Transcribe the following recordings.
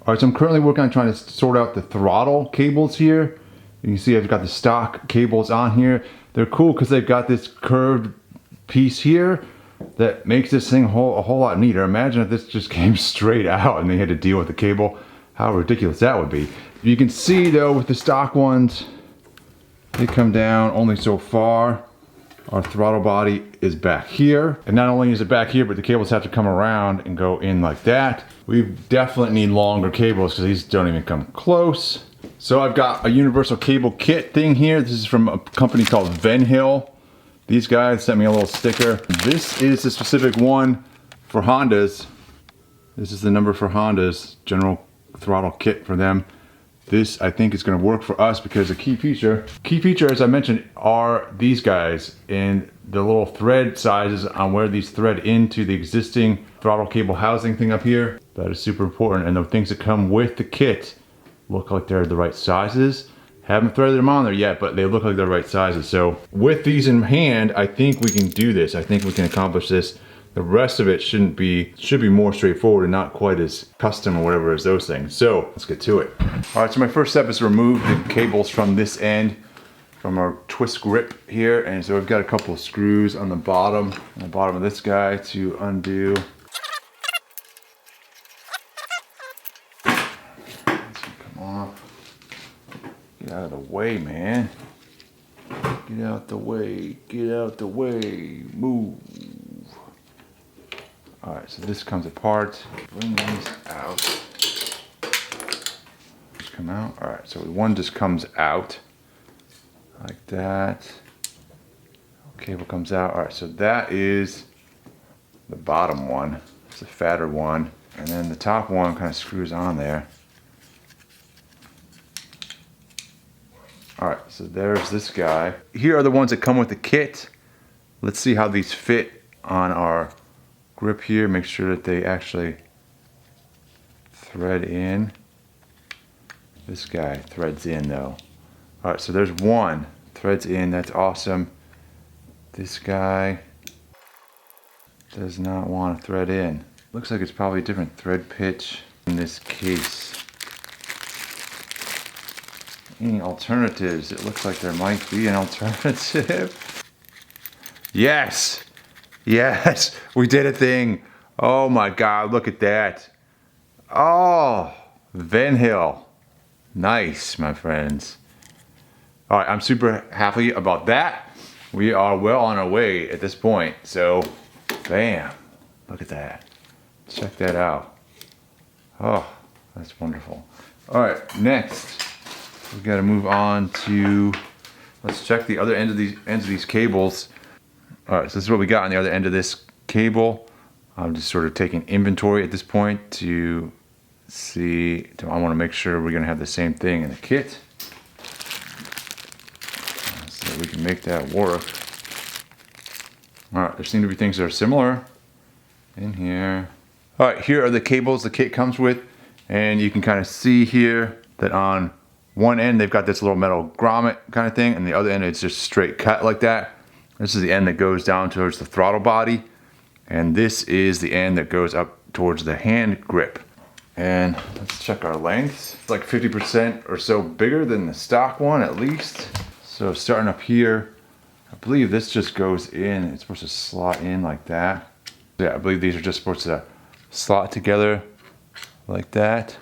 All right, so I'm currently working on trying to sort out the throttle cables here. You can see I've got the stock cables on here. They're cool because they've got this curved piece here that makes this thing a whole lot neater. Imagine if this just came straight out and they had to deal with the cable. How ridiculous that would be. You can see though with the stock ones, they come down only so far. Our throttle body is back here. And not only is it back here, but the cables have to come around and go in like that. We definitely need longer cables because these don't even come close. So I've got a universal cable kit thing here. This is from a company called Venhill. These guys sent me a little sticker. This is the specific one for Hondas. This is the number for Honda's general throttle kit for them. This I think is going to work for us because the key feature as I mentioned are these guys and the little thread sizes on where these thread into the existing throttle cable housing thing up here. That is super important, and the things that come with the kit look like they're the right sizes. Haven't threaded them on there yet, but they look like they're the right sizes. So with these in hand, I think we can do this. I think we can accomplish this. The rest of it should be more straightforward and not quite as custom or whatever as those things. So let's get to it. All right, so my first step is to remove the cables from this end, from our twist grip here. And so I've got a couple of screws on the bottom of this guy to undo. Come on, get out of the way, man. Get out the way, get out the way, move. All right, so this comes apart. Bring these out. Just come out. All right, so one just comes out like that. Cable comes out. All right, so that is the bottom one. It's the fatter one, and then the top one kind of screws on there. All right, so there's this guy. Here are the ones that come with the kit. Let's see how these fit on our grip here. Make sure that they actually thread in. This guy threads in though. All right, so there's one threads in. That's awesome. This guy does not want to thread in. Looks like it's probably a different thread pitch in this case. Any alternatives? It looks like there might be an alternative. Yes! Yes! We did a thing! Oh my god, look at that! Oh! Venhill. Nice, my friends. Alright, I'm super happy about that. We are well on our way at this point. So, bam! Look at that. Check that out. Oh, that's wonderful. Alright, next. We've got to move on to, let's check the other end of these cables. All right, so this is what we got on the other end of this cable. I'm just sort of taking inventory at this point to see, I want to make sure we're going to have the same thing in the kit. So we can make that work. All right, there seem to be things that are similar in here. All right, here are the cables the kit comes with. And you can kind of see here that on one end they've got this little metal grommet kind of thing, and the other end it's just straight cut like that. This is the end that goes down towards the throttle body, and this is the end that goes up towards the hand grip. And let's check our lengths. It's like 50% or so bigger than the stock one at least. So starting up here, I believe this just goes in. It's supposed to slot in like that. Yeah, I believe these are just supposed to slot together like that.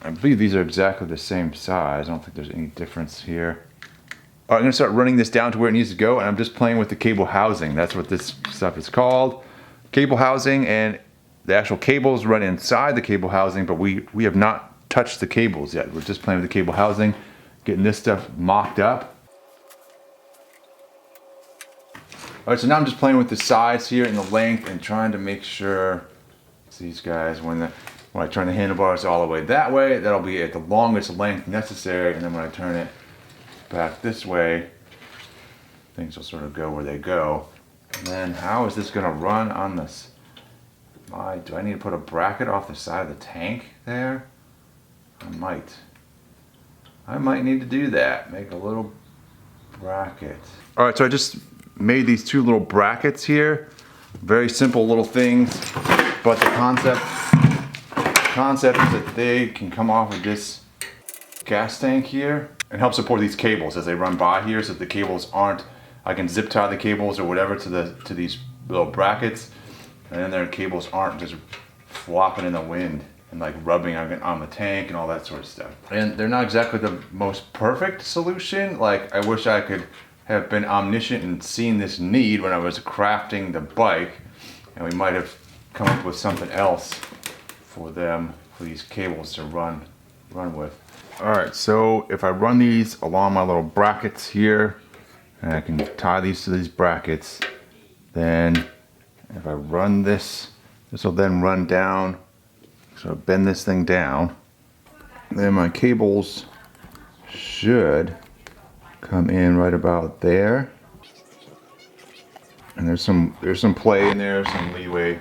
I believe these are exactly the same size. I don't think there's any difference here. All right, I'm gonna start running this down to where it needs to go, and I'm just playing with the cable housing. That's what this stuff is called. Cable housing, and the actual cables run inside the cable housing, but we have not touched the cables yet. We're just playing with the cable housing, getting this stuff mocked up. All right, so now I'm just playing with the size here and the length and trying to make sure these guys, when I turn the handlebars all the way that way, that'll be at the longest length necessary, and then when I turn it back this way, things will sort of go where they go. And then how is this gonna run on this? Do I need to put a bracket off the side of the tank there? I might need to do that. Make a little bracket. All right, so I just made these two little brackets here. Very simple little things, but the concept concept is that they can come off of this gas tank here and help support these cables as they run by here, so that the cables aren't, I can zip tie the cables or whatever to these little brackets, and then their cables aren't just flopping in the wind and like rubbing on the tank and all that sort of stuff. And they're not exactly the most perfect solution. Like, I wish I could have been omniscient and seen this need when I was crafting the bike, and we might have come up with something else for them, for these cables to run with. All right, so if I run these along my little brackets here, and I can tie these to these brackets, then if I run this, this will then run down. So I bend this thing down, then my cables should come in right about there. And there's some play in there, some leeway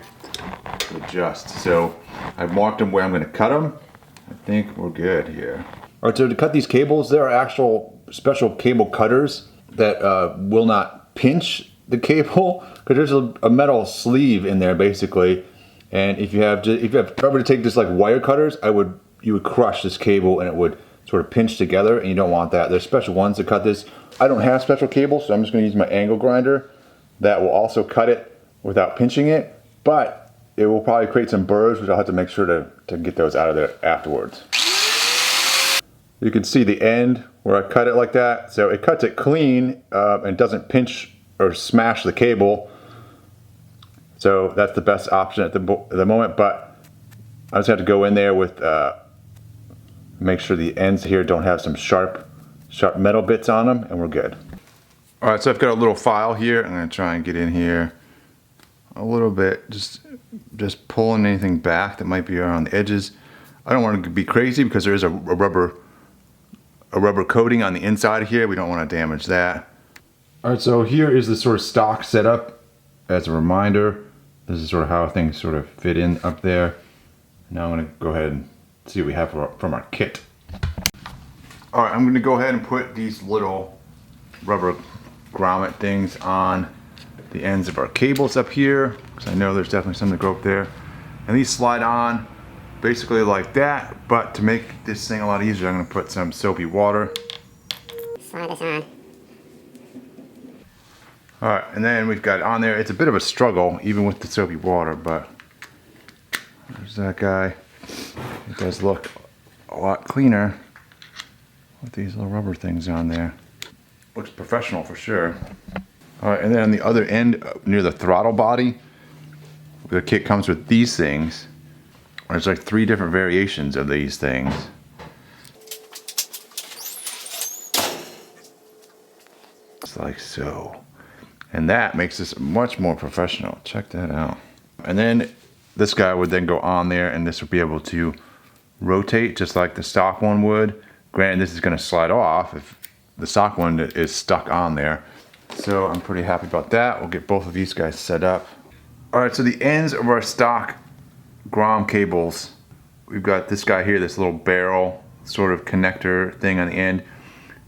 to adjust. So I've marked them where I'm going to cut them. I think we're good here. All right, so to cut these cables, there are actual special cable cutters that will not pinch the cable, because there's a metal sleeve in there basically. And if you have rubber to take just like wire cutters, you would crush this cable and it would sort of pinch together, and you don't want that. There's special ones to cut this. I don't have special cables, so I'm just going to use my angle grinder. That will also cut it without pinching it, but it will probably create some burrs, which I'll have to make sure to get those out of there afterwards. You can see the end where I cut it like that. So it cuts it clean and doesn't pinch or smash the cable. So that's the best option at the moment, but I just have to go in there with, make sure the ends here don't have some sharp metal bits on them, and we're good. All right, so I've got a little file here. I'm gonna try and get in here a little bit, just pulling anything back that might be around the edges. I don't want to be crazy because there is a rubber coating on the inside here. We don't want to damage that. All right, so here is the sort of stock setup. As a reminder, this is sort of how things sort of fit in up there. Now I'm going to go ahead and see what we have from our kit. All right, I'm going to go ahead and put these little rubber grommet things on the ends of our cables up here, because I know there's definitely some that go up there. And these slide on basically like that, but to make this thing a lot easier, I'm going to put some soapy water. Slide this on. All right, and then we've got on there, it's a bit of a struggle even with the soapy water, but there's that guy. It does look a lot cleaner with these little rubber things on there. Looks professional for sure. All right, and then on the other end, near the throttle body, the kit comes with these things. There's like 3 different variations of these things. It's like so. And that makes this much more professional. Check that out. And then this guy would then go on there, and this would be able to rotate just like the stock one would. Granted, this is going to slide off if the stock one is stuck on there. So I'm pretty happy about that. We'll get both of these guys set up. All right, so the ends of our stock Grom cables, we've got this guy here, this little barrel sort of connector thing on the end.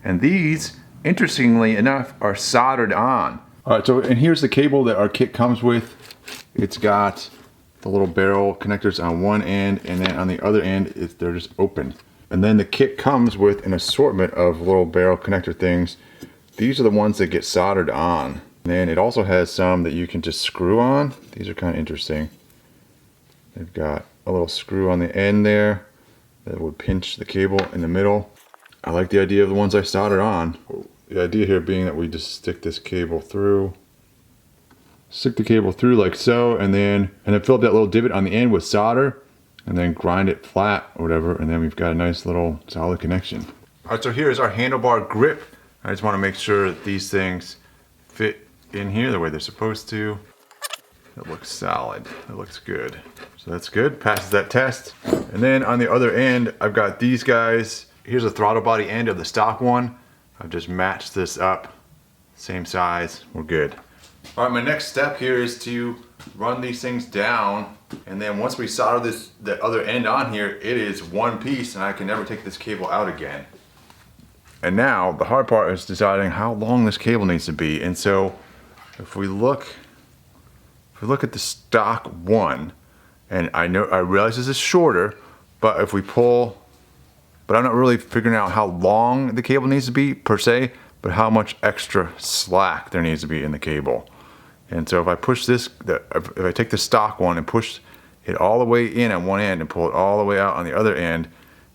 And these, interestingly enough, are soldered on. All right, so and here's the cable that our kit comes with. It's got the little barrel connectors on one end, and then on the other end, they're just open. And then the kit comes with an assortment of little barrel connector things. These are the ones that get soldered on. And then it also has some that you can just screw on. These are kind of interesting. They've got a little screw on the end there that would pinch the cable in the middle. I like the idea of the ones I soldered on. The idea here being that we just stick this cable through. Stick the cable through like so, and then fill up that little divot on the end with solder, and then grind it flat or whatever, and then we've got a nice little solid connection. All right, so here's our handlebar grip. I just want to make sure that these things fit in here the way they're supposed to. It looks solid. It looks good. So that's good. Passes that test. And then on the other end, I've got these guys. Here's the throttle body end of the stock one. I've just matched this up. Same size. We're good. All right, my next step here is to run these things down. And then once we solder the other end on here, it is one piece, and I can never take this cable out again. And now the hard part is deciding how long this cable needs to be. And so if we look at the stock one, and I realize this is shorter, But if we pull, but I'm not really figuring out how long the cable needs to be per se, but how much extra slack there needs to be in the cable. And so if I push this, if I take the stock one and push it all the way in at one end and pull it all the way out on the other end,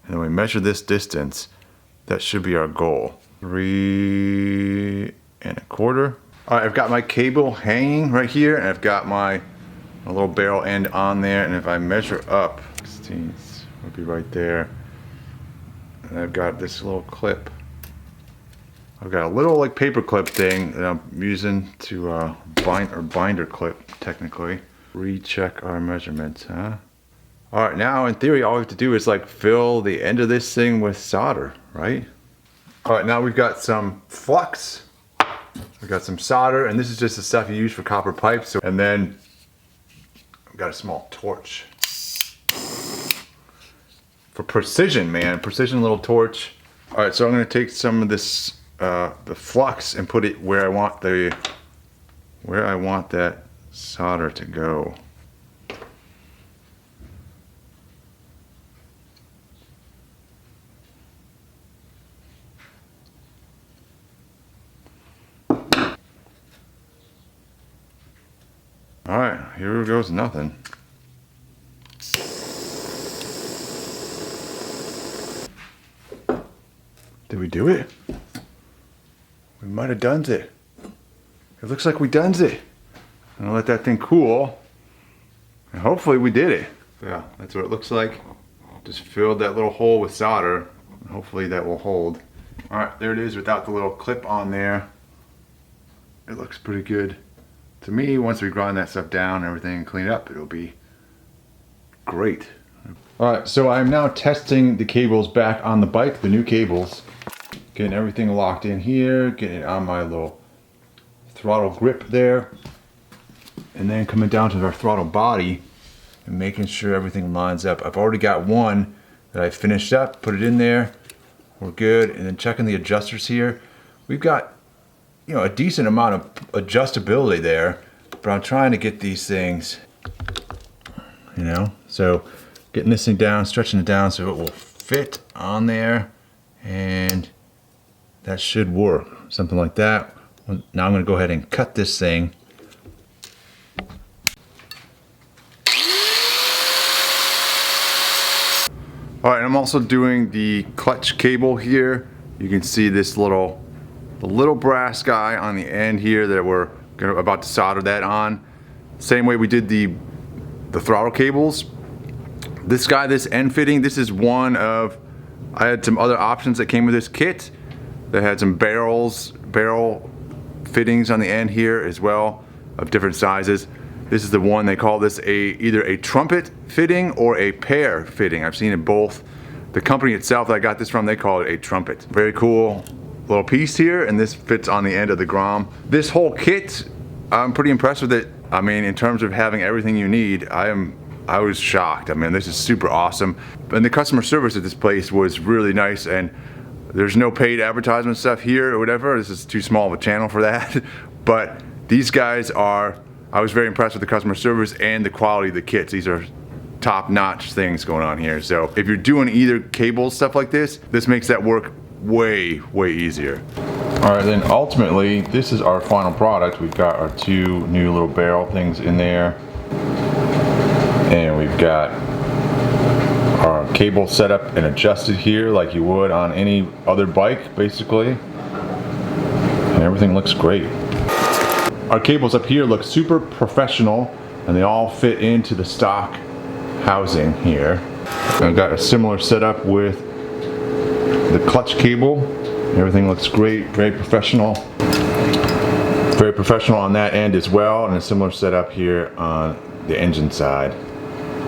and then we measure this distance, that should be our goal. 3 1/4. All right, I've got my cable hanging right here, and I've got my little barrel end on there, and if I measure up, 16ths would be right there. And I've got this little clip. I've got a little like paper clip thing that I'm using to binder clip technically. Recheck our measurements, huh? All right, now in theory, all we have to do is like fill the end of this thing with solder, right? All right, now we've got some flux. We've got some solder, and this is just the stuff you use for copper pipes. And then I've got a small torch. For precision, man, precision little torch. All right, so I'm gonna take some of this, the flux, and put it where I want that solder to go. All right, here goes nothing. Did we do it? We might have done it. It looks like we done it. I'm gonna let that thing cool, and hopefully we did it. Yeah, that's what it looks like. Just filled that little hole with solder, and hopefully that will hold. All right, there it is without the little clip on there. It looks pretty good. To me, once we grind that stuff down and everything and clean it up, it'll be great. All right, so I'm now testing the cables back on the bike, the new cables. Getting everything locked in here, getting it on my little throttle grip there. And then coming down to our throttle body and making sure everything lines up. I've already got one that I finished up, put it in there. We're good. And then checking the adjusters here. We've got, you know, a decent amount of adjustability there, but I'm trying to get these things, you know, so getting this thing down, stretching it down so it will fit on there, and that should work, something like that. Now I'm going to go ahead and cut this thing. All right, I'm also doing the clutch cable here. You can see this little brass guy on the end here that we're about to solder that on. Same way we did the throttle cables. This guy, this end fitting, this is one of, I had some other options that came with this kit that had some barrel fittings on the end here as well of different sizes. This is the one, they call this either a trumpet fitting or a pear fitting. I've seen it both. The company itself that I got this from, they call it a trumpet. Very cool little piece here, and this fits on the end of the grom. This whole kit, I'm pretty impressed with it. I mean, in terms of having everything you need, I was shocked. I mean, this is super awesome. And the customer service at this place was really nice, and there's no paid advertisement stuff here or whatever. This is too small of a channel for that. But these guys are, I was very impressed with the customer service and the quality of the kits. These are top-notch things going on here. So if you're doing either cable stuff like this makes that work way easier. All right, then ultimately this is our final product. We've got our two new little barrel things in there, and we've got our cable set up and adjusted here like you would on any other bike basically, and everything looks great. Our cables up here look super professional, and they all fit into the stock housing here. I've got a similar setup with the clutch cable. Everything looks great, very professional. Very professional on that end as well, and a similar setup here on the engine side.